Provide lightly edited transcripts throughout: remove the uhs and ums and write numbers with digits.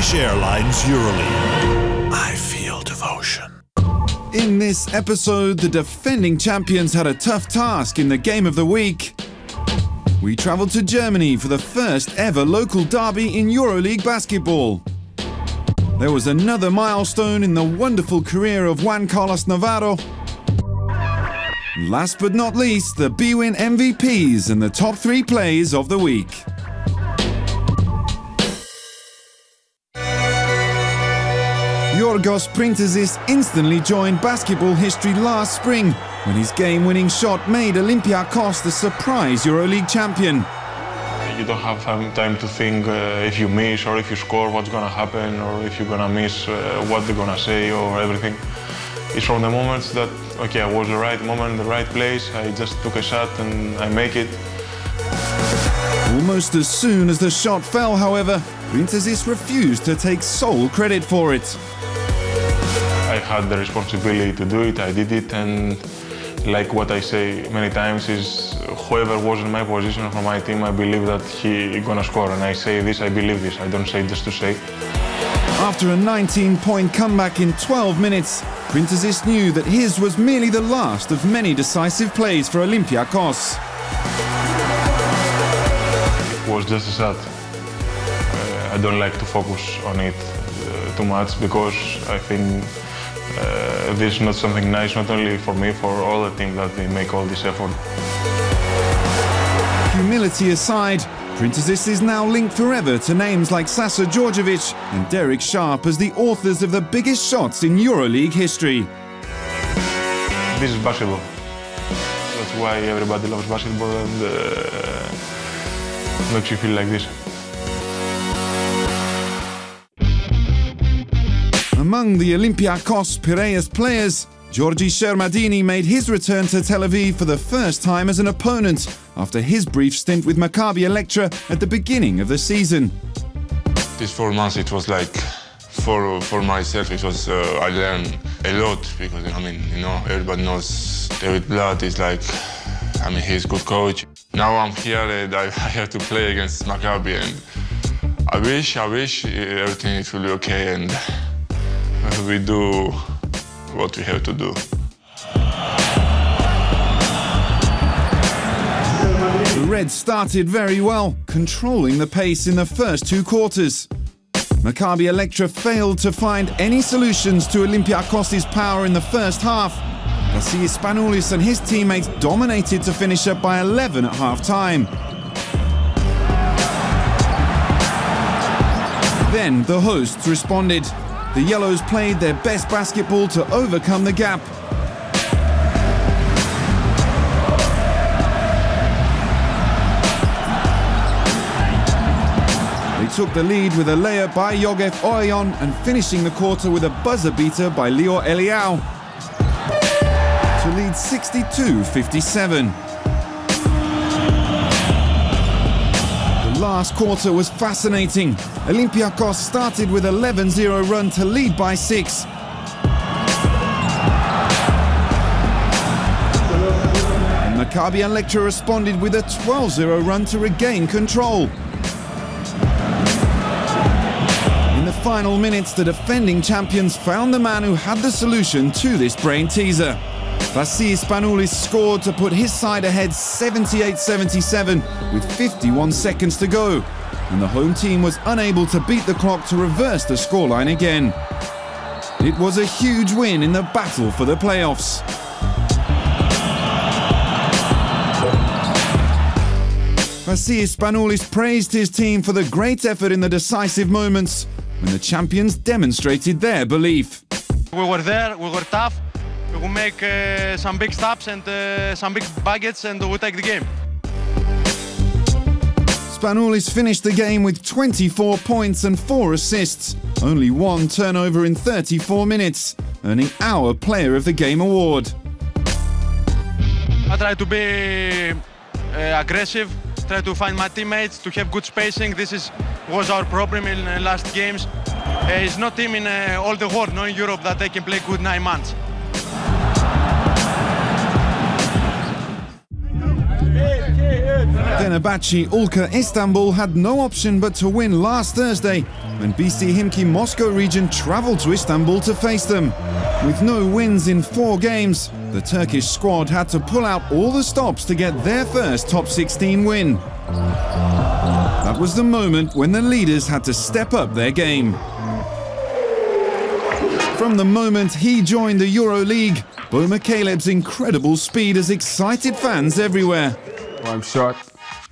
Turkish Airlines Euroleague. I feel devotion. In this episode, the defending champions had a tough task in the game of the week. We travelled to Germany for the first ever local derby in Euroleague basketball. There was another milestone in the wonderful career of Juan Carlos Navarro. Last but not least, the bwin MVPs and the top 3 plays of the week. Yorgos Printezis instantly joined basketball history last spring when his game-winning shot made Olympiacos the surprise Euroleague champion. You don't have time to think if you miss or if you score, what's going to happen, or if you're going to miss, what they're going to say or everything. It's from the moments that, okay, I was the right moment, the right place, I just took a shot and I make it. Almost as soon as the shot fell, however, Printezis refused to take sole credit for it. I had the responsibility to do it, I did it, and like what I say many times is whoever was in my position from my team, I believe that he's gonna score, and I say this, I believe this, I don't say just to say. After a 19-point comeback in 12 minutes, Printezis knew that his was merely the last of many decisive plays for Olympiacos. It was just a shot. I don't like to focus on it too much because I think this is not something nice, not only for me, for all the team that they make all this effort. Humility aside, Printezis is now linked forever to names like Sasa Djordjevic and Derek Sharp as the authors of the biggest shots in Euroleague history. This is basketball. That's why everybody loves basketball and makes you feel like this. Among the Olympiacos Piraeus players, Giorgi Shermadini made his return to Tel Aviv for the first time as an opponent after his brief stint with Maccabi Electra at the beginning of the season. These 4 months, it was like, for myself, it was, I learned a lot because, everybody knows David Blatt is like, he's a good coach. Now I'm here and I have to play against Maccabi, and I wish everything it will be okay and we do what we have to do. The Reds started very well, controlling the pace in the first 2 quarters. Maccabi Electra failed to find any solutions to Olympiacos' power in the first half. Vasilis Spanoulis and his teammates dominated to finish up by 11 at half-time. Then the hosts responded. The Yellows played their best basketball to overcome the gap. They took the lead with a layup by Yogef Oyon and finishing the quarter with a buzzer beater by Lior Eliau to lead 62-57. The last quarter was fascinating. Olympiacos started with an 11-0 run to lead by 6. And Maccabi Electra responded with a 12-0 run to regain control. In the final minutes, the defending champions found the man who had the solution to this brain teaser. Vasilis Spanoulis scored to put his side ahead 78-77 with 51 seconds to go, and the home team was unable to beat the clock to reverse the scoreline again. It was a huge win in the battle for the playoffs. Vasilis Spanoulis praised his team for the great effort in the decisive moments when the champions demonstrated their belief. We were there, we were tough. We make some big stops and some big buckets and we take the game. Spanoulis finished the game with 24 points and 4 assists, only 1 turnover in 34 minutes, earning our Player of the Game award. I try to be aggressive, try to find my teammates, to have good spacing. This was our problem in last games. It's not team in all the world, not in Europe, that they can play good 9 months. Fenerbahce Ulka Istanbul had no option but to win last Thursday when BC Himki Moscow region travelled to Istanbul to face them. With no wins in 4 games, the Turkish squad had to pull out all the stops to get their first top 16 win. That was the moment when the leaders had to step up their game. From the moment he joined the Euroleague, Bo Michaileb's incredible speed has excited fans everywhere. I'm short,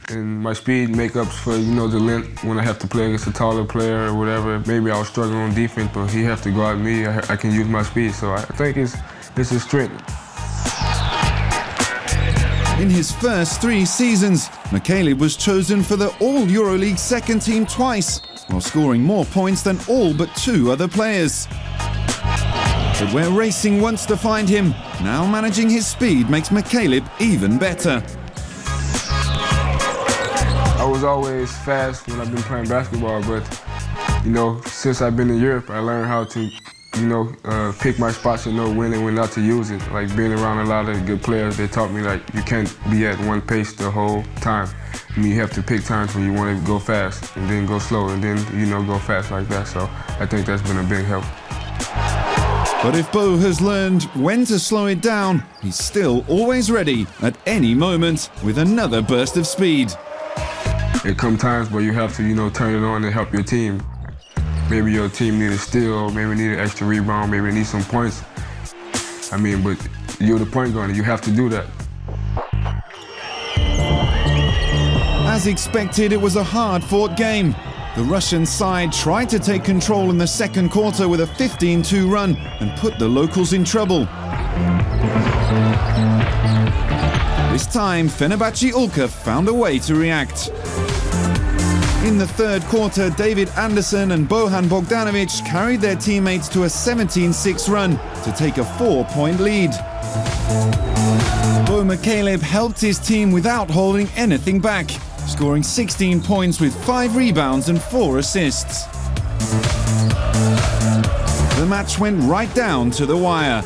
and my speed makes up for, the length when I have to play against a taller player or whatever. Maybe I was struggling on defense, but he has to guard me. I can use my speed, so I think it's a strength. In his first 3 seasons, Michaileb was chosen for the All-Euroleague second team twice, while scoring more points than all but 2 other players. But where racing wants to find him, now managing his speed makes Michaileb even better. I was always fast when I've been playing basketball, but, since I've been in Europe, I learned how to, pick my spots and know when and when not to use it. Like being around a lot of good players, they taught me like you can't be at one pace the whole time. You have to pick times when you want to go fast and then go slow and then, go fast like that. So I think that's been a big help. But if Bo has learned when to slow it down, he's still always ready at any moment with another burst of speed. There come times where you have to, turn it on to help your team. Maybe your team needs a steal, maybe need an extra rebound, maybe need some points. But you're the point guard and you have to do that. As expected, it was a hard-fought game. The Russian side tried to take control in the second quarter with a 15-2 run and put the locals in trouble. This time, Fenerbahce Ulka found a way to react. In the third quarter, David Anderson and Bojan Bogdanovic carried their teammates to a 17-6 run to take a 4-point lead. Bo Michaileb helped his team without holding anything back, scoring 16 points with 5 rebounds and 4 assists. The match went right down to the wire.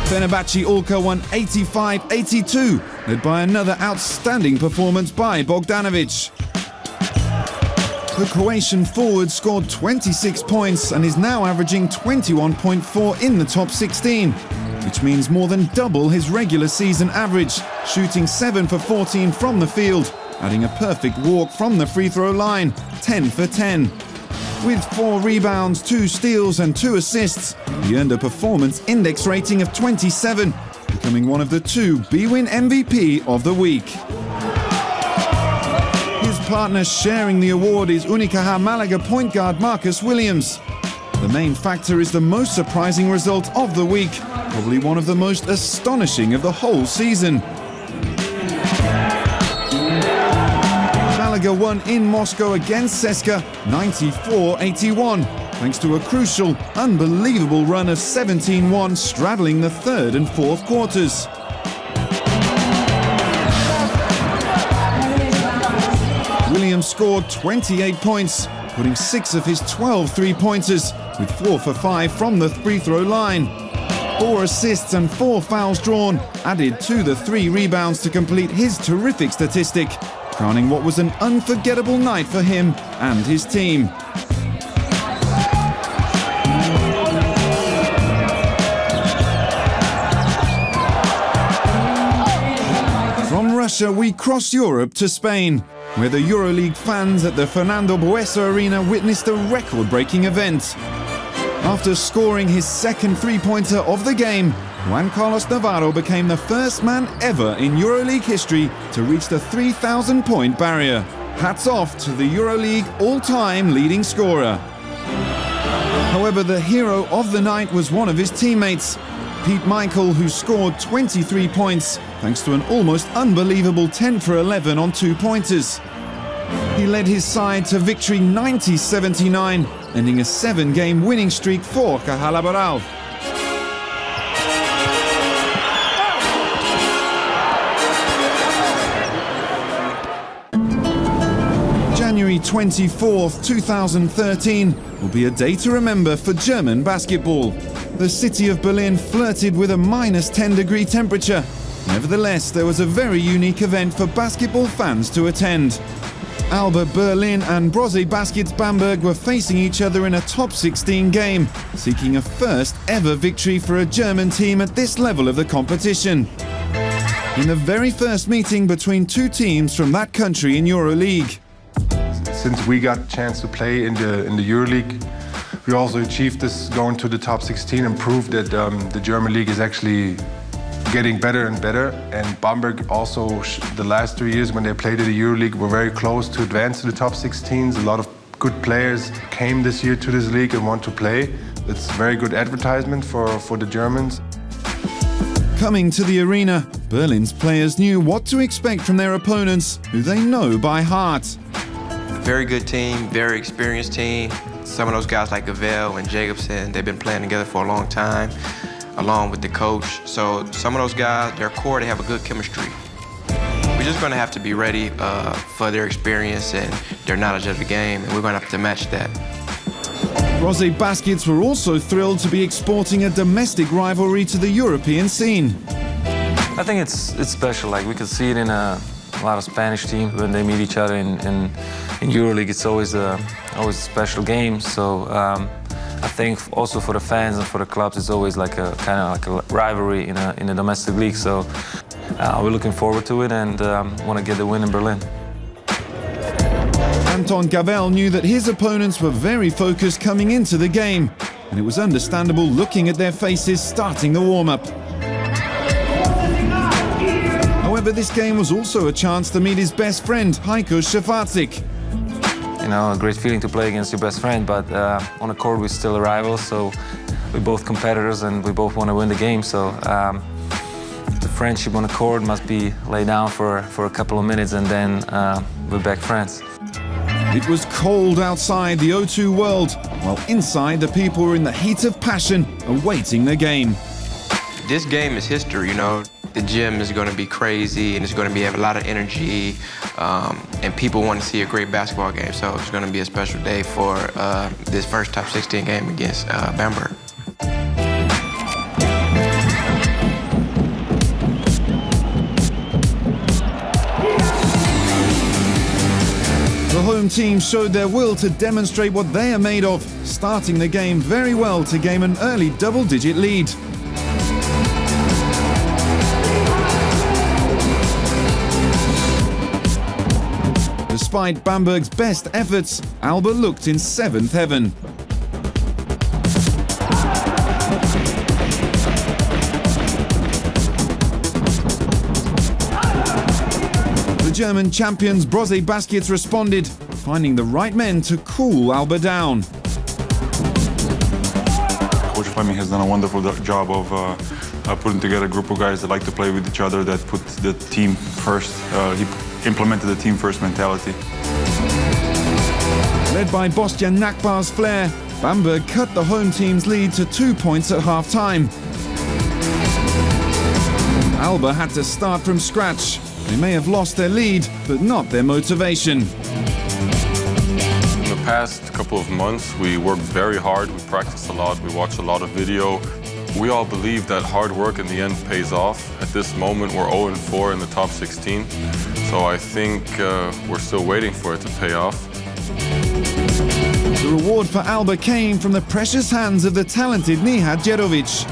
Fenerbahce Ulka won 85-82, led by another outstanding performance by Bogdanovic. The Croatian forward scored 26 points and is now averaging 21.4 in the top 16, which means more than double his regular season average, shooting 7 for 14 from the field, adding a perfect walk from the free throw line, 10 for 10. With 4 rebounds, 2 steals and 2 assists, he earned a performance index rating of 27, becoming one of the 2 bwin MVP of the week. His partner sharing the award is Unicaja Malaga point guard Marcus Williams. The main factor is the most surprising result of the week, probably one of the most astonishing of the whole season. Malaga won in Moscow against CSKA 94-81, thanks to a crucial, unbelievable run of 17-1 straddling the third and fourth quarters. Williams scored 28 points, putting 6 of his 12 three-pointers, with 4 for 5 from the free throw line. 4 assists and 4 fouls drawn, added to the 3 rebounds to complete his terrific statistic, crowning what was an unforgettable night for him and his team. From Russia, we cross Europe to Spain, where the Euroleague fans at the Fernando Buesa Arena witnessed a record-breaking event. After scoring his second three-pointer of the game, Juan Carlos Navarro became the first man ever in Euroleague history to reach the 3,000-point barrier. Hats off to the Euroleague all-time leading scorer. However, the hero of the night was one of his teammates, Pete Michael, who scored 23 points thanks to an almost unbelievable 10 for 11 on 2-pointers. He led his side to victory 90-79, ending a 7-game winning streak for Caja Laboral. January 24th, 2013 will be a day to remember for German basketball. The city of Berlin flirted with a -10-degree temperature, Nevertheless, there was a very unique event for basketball fans to attend. Alba Berlin and Brose Baskets Bamberg were facing each other in a top 16 game, seeking a first ever victory for a German team at this level of the competition. In the very first meeting between two teams from that country in Euroleague. Since we got a chance to play in the Euroleague, we also achieved this going to the top 16 and proved that the German league is actually getting better and better. And Bamberg also, the last 3 years when they played in the Euroleague, were very close to advance to the top 16s. A lot of good players came this year to this league and want to play. It's very good advertisement for the Germans. Coming to the arena, Berlin's players knew what to expect from their opponents, who they know by heart. Very good team, very experienced team. Some of those guys like Gavel and Jacobson, they've been playing together for a long time, along with the coach. So some of those guys, their core, they have a good chemistry. We're just going to have to be ready for their experience and their knowledge of the game, and we're going to have to match that. Brose Baskets were also thrilled to be exporting a domestic rivalry to the European scene. I think it's special. Like, we can see it in a lot of Spanish teams when they meet each other in Euroleague. It's always a special game. So I think also for the fans and for the clubs, it's always like a kind of like a rivalry in a domestic league. So we're looking forward to it and want to get the win in Berlin. Anton Gavel knew that his opponents were very focused coming into the game, and it was understandable looking at their faces starting the warm-up. However, this game was also a chance to meet his best friend, Heiko Szefarczyk. You know, a great feeling to play against your best friend, but on the court we're still a rival, so we're both competitors and we both want to win the game. So the friendship on the court must be laid down for a couple of minutes, and then we're back friends. It was cold outside the O2 World, while inside the people were in the heat of passion, awaiting the game. This game is history, you know. The gym is going to be crazy, and it's going to have a lot of energy, and people want to see a great basketball game. So it's going to be a special day for this first top 16 game against Bamberg. The home team showed their will to demonstrate what they are made of, starting the game very well to gain an early double-digit lead. Despite Bamberg's best efforts, Alba looked in seventh heaven. The German champions Brose Baskets responded, finding the right men to cool Alba down. Coach Fleming has done a wonderful job of putting together a group of guys that like to play with each other, that put the team first. He implemented the team-first mentality. Led by Bojan Nakbar's flair, Bamberg cut the home team's lead to 2 points at half-time. Alba had to start from scratch. They may have lost their lead, but not their motivation. In the past couple of months, we worked very hard, we practiced a lot, we watched a lot of video. We all believe that hard work in the end pays off. At this moment, we're 0-4 in the top 16. So I think we're still waiting for it to pay off. The reward for Alba came from the precious hands of the talented Nihat Djerovic.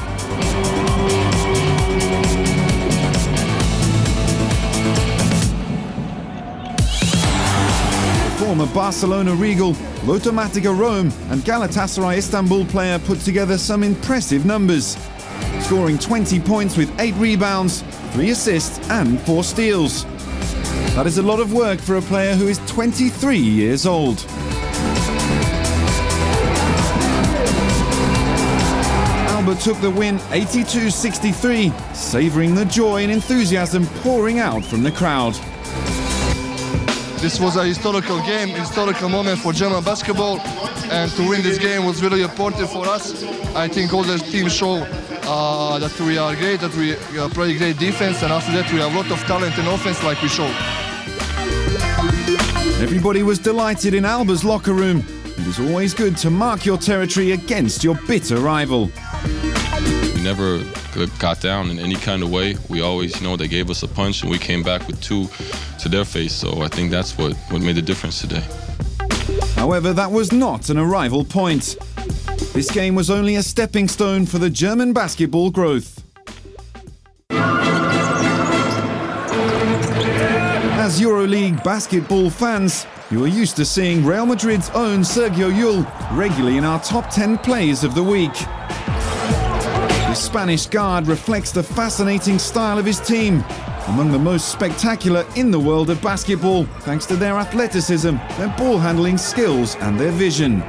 Former Barcelona Regal, Lokomotiva Rome and Galatasaray Istanbul player put together some impressive numbers, scoring 20 points with 8 rebounds, 3 assists and 4 steals. That is a lot of work for a player who is 23 years old. Alba took the win 82-63, savouring the joy and enthusiasm pouring out from the crowd. This was a historical game, historical moment for German basketball, and to win this game was really important for us. I think all the teams show that we are great, that we play great defense, and after that we have a lot of talent in offense like we showed. Everybody was delighted in Alba's locker room. It is always good to mark your territory against your bitter rival. never got down in any kind of way. We always, they gave us a punch and we came back with two to their face. So I think that's what made the difference today. However, that was not an arrival point. This game was only a stepping stone for the German basketball growth. As Euroleague basketball fans, you are used to seeing Real Madrid's own Sergio Llull regularly in our top 10 plays of the week. The Spanish guard reflects the fascinating style of his team, among the most spectacular in the world of basketball, thanks to their athleticism, their ball handling skills and their vision.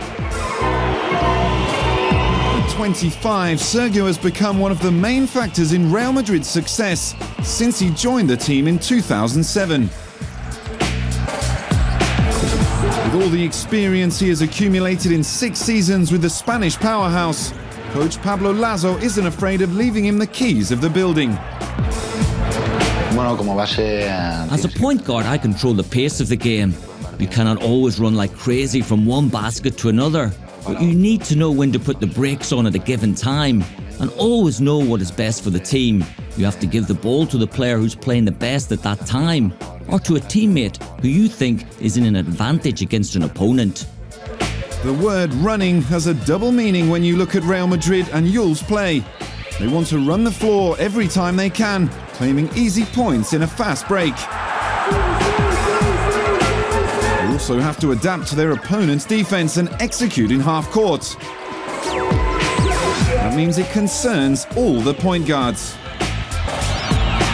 At 25, Sergio has become one of the main factors in Real Madrid's success since he joined the team in 2007. With all the experience he has accumulated in 6 seasons with the Spanish powerhouse, coach Pablo Lasso isn't afraid of leaving him the keys of the building. As a point guard, I control the pace of the game. You cannot always run like crazy from one basket to another, but you need to know when to put the brakes on at a given time and always know what is best for the team. You have to give the ball to the player who's playing the best at that time, or to a teammate who you think is in an advantage against an opponent. The word running has a double meaning when you look at Real Madrid and Llull's play. They want to run the floor every time they can, claiming easy points in a fast break. They also have to adapt to their opponent's defense and execute in half court. That means it concerns all the point guards.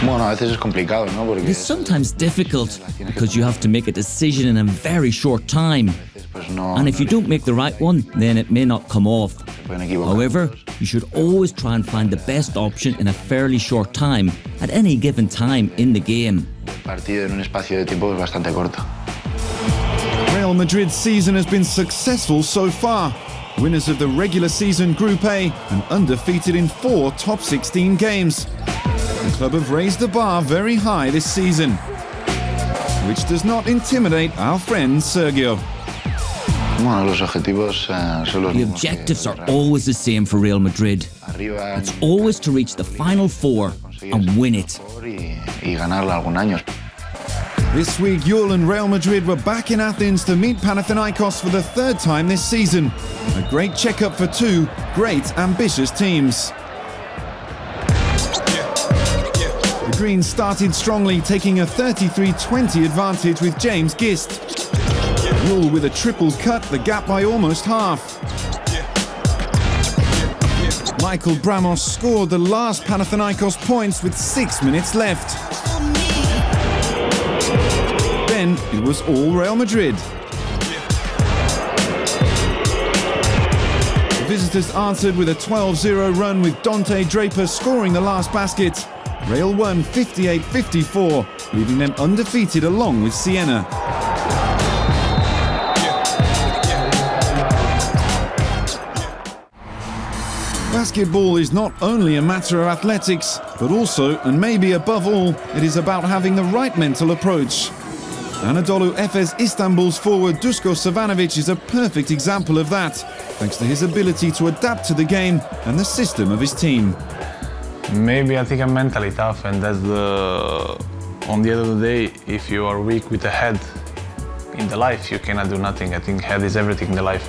It is sometimes difficult because you have to make a decision in a very short time. And if you don't make the right one, then it may not come off. However, you should always try and find the best option in a fairly short time at any given time in the game. Real Madrid's season has been successful so far. Winners of the regular season Group A and undefeated in 4 top 16 games. The club have raised the bar very high this season, which does not intimidate our friend Sergio. The objectives are always the same for Real Madrid. It's always to reach the Final Four and win it. This week, Llull and Real Madrid were back in Athens to meet Panathinaikos for the 3rd time this season. A great checkup for 2 great, ambitious teams. The Greens started strongly, taking a 33-20 advantage with James Gist. Llull with a triple cut the gap by almost half. Michael Bramos scored the last Panathinaikos points with 6 minutes left. Then it was all Real Madrid. The visitors answered with a 12-0 run with Dante Draper scoring the last basket. Real won 58-54, leaving them undefeated along with Siena. Basketball is not only a matter of athletics, but also, and maybe above all, it is about having the right mental approach. Anadolu Efes Istanbul's forward Dusko Savanovic is a perfect example of that, thanks to his ability to adapt to the game and the system of his team. Maybe I think I'm mentally tough, and that's on the end of the day, if you are weak with the head in the life, you cannot do nothing. I think head is everything in the life,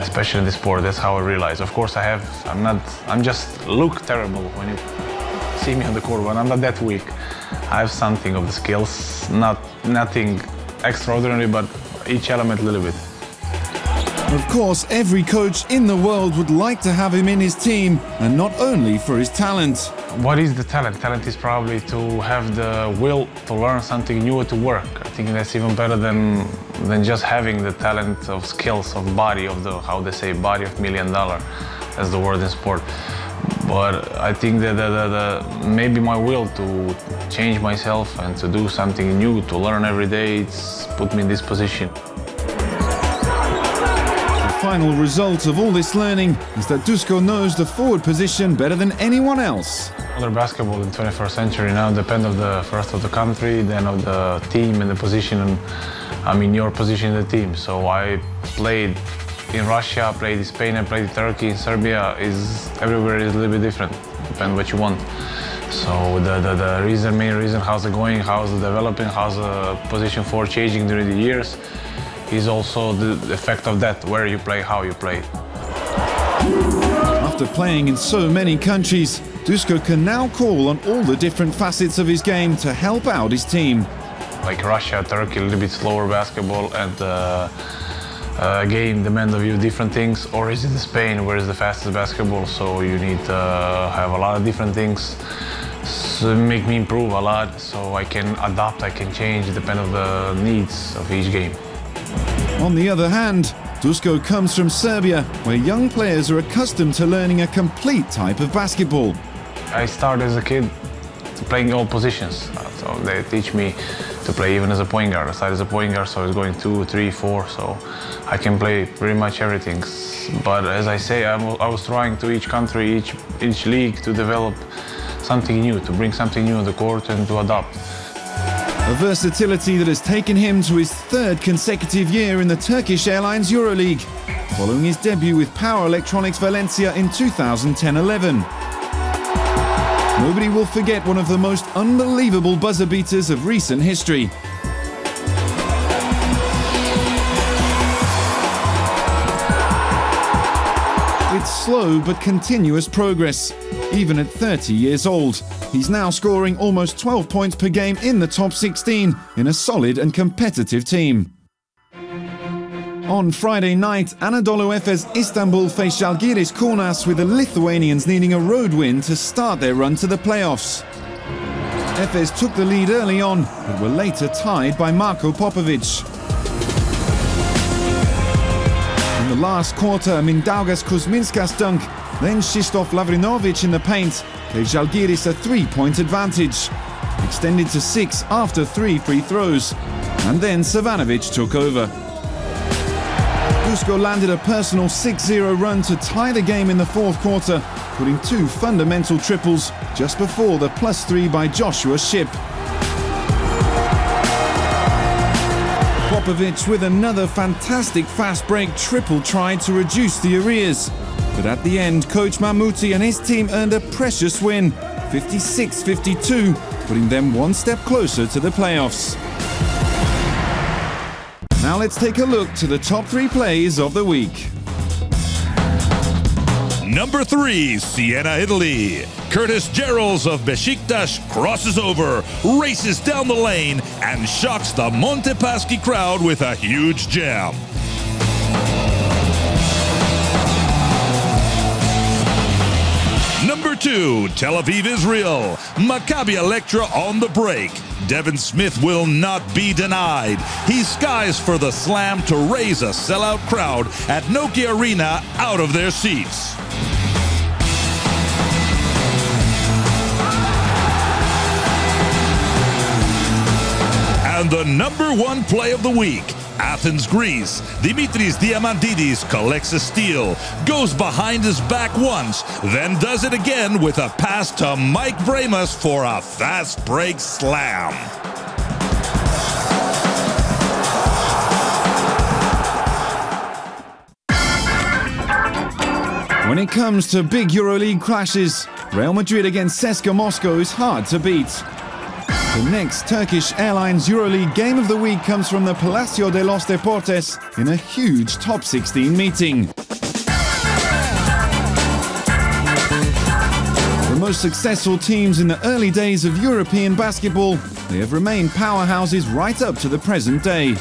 especially in the sport. That's how I realize. Of course, I'm just look terrible when you see me on the court, but I'm not that weak. I have something of the skills, nothing extraordinary, but each element a little bit. Of course, every coach in the world would like to have him in his team, and not only for his talent. What is the talent? Talent is probably to have the will to learn something new or to work. I think that's even better than just having the talent of skills, of body, of the, how they say, body of $1 million. That's the word in sport. But I think that maybe my will to change myself and to do something new, to learn every day, it's put me in this position. The final result of all this learning is that Dusko knows the forward position better than anyone else. Other basketball in the 21st century now depend on the first of the country, then of the team and the position, and I mean your position in the team. So I played in Russia, I played in Spain, I played in Turkey, in Serbia, everywhere is a little bit different, depends what you want. So the main reason how's it going, how's it developing, how's the position for changing during the years is also the effect of that, where you play, how you play. After playing in so many countries, Duško can now call on all the different facets of his game to help out his team. Like Russia, Turkey, a little bit slower basketball, and game demand of you different things. Or is it Spain, where is the fastest basketball? So you need to have a lot of different things to make me improve a lot, so I can adapt, I can change, depending on the needs of each game. On the other hand, Duško comes from Serbia, where young players are accustomed to learning a complete type of basketball. I started as a kid playing all positions, so they teach me to play even as a point guard. I started as a point guard, so I was going 2, 3, 4, so I can play pretty much everything. But as I say, I was trying to each country, each league to develop something new, to bring something new on the court and to adapt. A versatility that has taken him to his third consecutive year in the Turkish Airlines Euroleague, following his debut with Power Electronics Valencia in 2010-11. Nobody will forget one of the most unbelievable buzzer beaters of recent history. It's slow but continuous progress. Even at 30 years old, he's now scoring almost 12 points per game in the top 16 in a solid and competitive team. On Friday night, Anadolu Efes Istanbul faced Žalgiris Kaunas, with the Lithuanians needing a road win to start their run to the playoffs. Efes took the lead early on, but were later tied by Marko Popovic. In the last quarter, Mindaugas Kuzminskas dunk, then Krzysztof Lavrinovic in the paint, gave Žalgiris a 3-point advantage. Extended to 6 after 3 free throws, and then Savanovic took over. Duško landed a personal 6-0 run to tie the game in the fourth quarter, putting 2 fundamental triples just before the +3 by Joshua Shipp. Popovic with another fantastic fast break triple tried to reduce the arrears. But at the end, coach Mahmuti and his team earned a precious win, 56-52, putting them one step closer to the playoffs. Now let's take a look to the top 3 plays of the week. Number 3, Siena, Italy. Curtis Gerals of Besiktas crosses over, races down the lane, and shocks the Montepaschi crowd with a huge jam. Number 2, Tel Aviv, Israel. Maccabi Electra on the break. Devin Smith will not be denied. He skies for the slam to raise a sellout crowd at Nokia Arena out of their seats. And the number 1 play of the week, Athens, Greece. Dimitris Diamantidis collects a steal, goes behind his back once, then does it again with a pass to Mike Vremas for a fast break slam. When it comes to big Euroleague clashes, Real Madrid against CSKA Moscow is hard to beat. The next Turkish Airlines Euroleague game of the week comes from the Palacio de los Deportes in a huge top 16 meeting. The most successful teams in the early days of European basketball, they have remained powerhouses right up to the present day.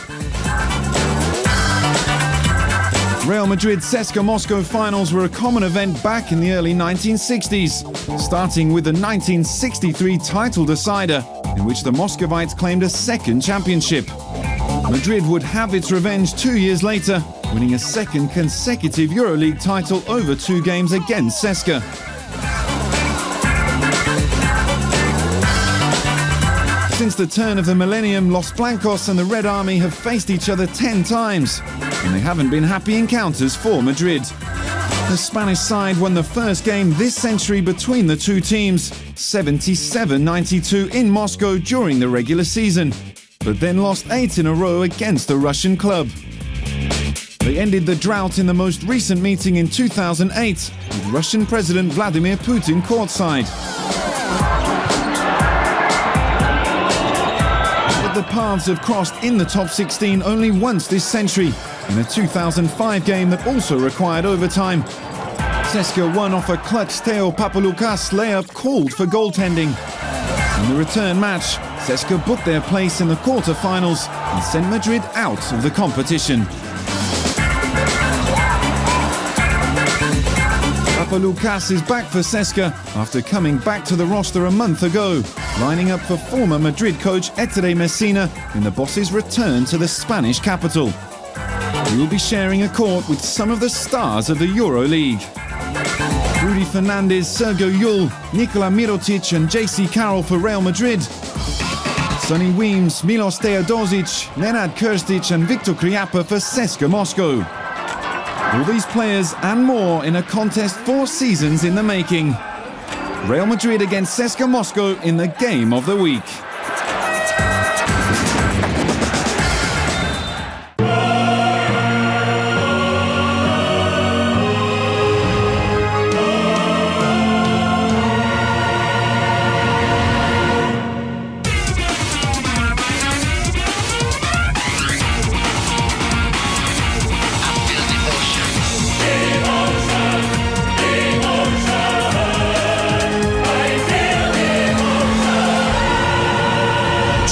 Real Madrid's CSKA Moscow finals were a common event back in the early 1960s, starting with the 1963 title decider, in which the Muscovites claimed a second championship. Madrid would have its revenge 2 years later, winning a second consecutive Euroleague title over 2 games against CSKA. Since the turn of the millennium, Los Blancos and the Red Army have faced each other 10 times, and they haven't been happy encounters for Madrid. The Spanish side won the first game this century between the two teams, 77-92 in Moscow during the regular season, but then lost 8 in a row against the Russian club. They ended the drought in the most recent meeting in 2008, with Russian President Vladimir Putin courtside. But the paths have crossed in the top 16 only once this century, in a 2005 game that also required overtime. CSKA won off a clutch Theo Papaloukas layup called for goaltending. In the return match, CSKA booked their place in the quarter-finals and sent Madrid out of the competition. Papaloukas is back for CSKA after coming back to the roster a month ago, lining up for former Madrid coach Ettore Messina in the boss's return to the Spanish capital. He will be sharing a court with some of the stars of the Euroleague. Rudy Fernandez, Sergio Yul, Nikola Mirotic and JC Carroll for Real Madrid. Sonny Weems, Milos Teodosic, Nenad Krstic and Viktor Kriapa for CSKA Moscow. All these players and more in a contest 4 seasons in the making. Real Madrid against CSKA Moscow in the game of the week.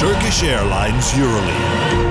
Turkish Airlines Euroleague.